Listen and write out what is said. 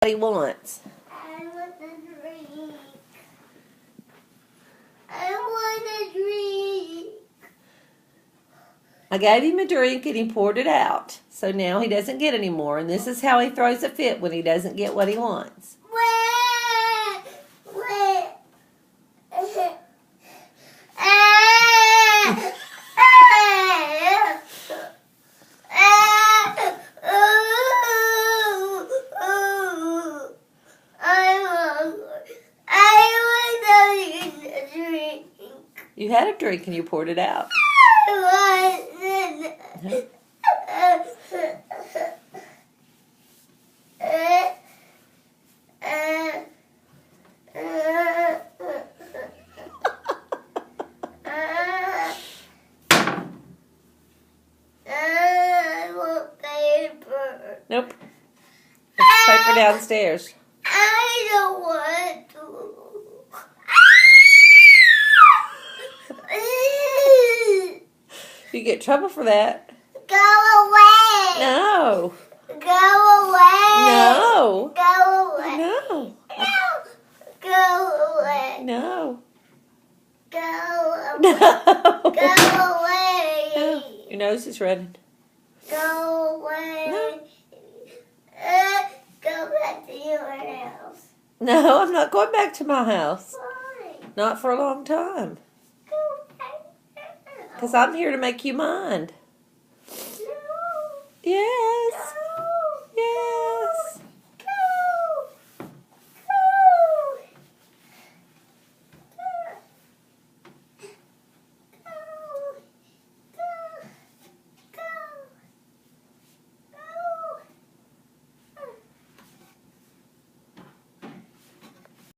What he wants. I want a drink. I want a drink. I gave him a drink and he poured it out. So now he doesn't get any more. And this is how he throws a fit when he doesn't get what he wants. You had a drink and you poured it out. Nope. There's paper downstairs. I don't want to. You get in trouble for that. Go away. No. Go away. No. Go away. No. Go away. No. Go away. No. Go away. Your nose is running. Go away. No. Go back to your house. No, I'm not going back to my house. Why? Not for a long time. Go back to your house. Because I'm here to make you mine. No. Yes. No. Yes.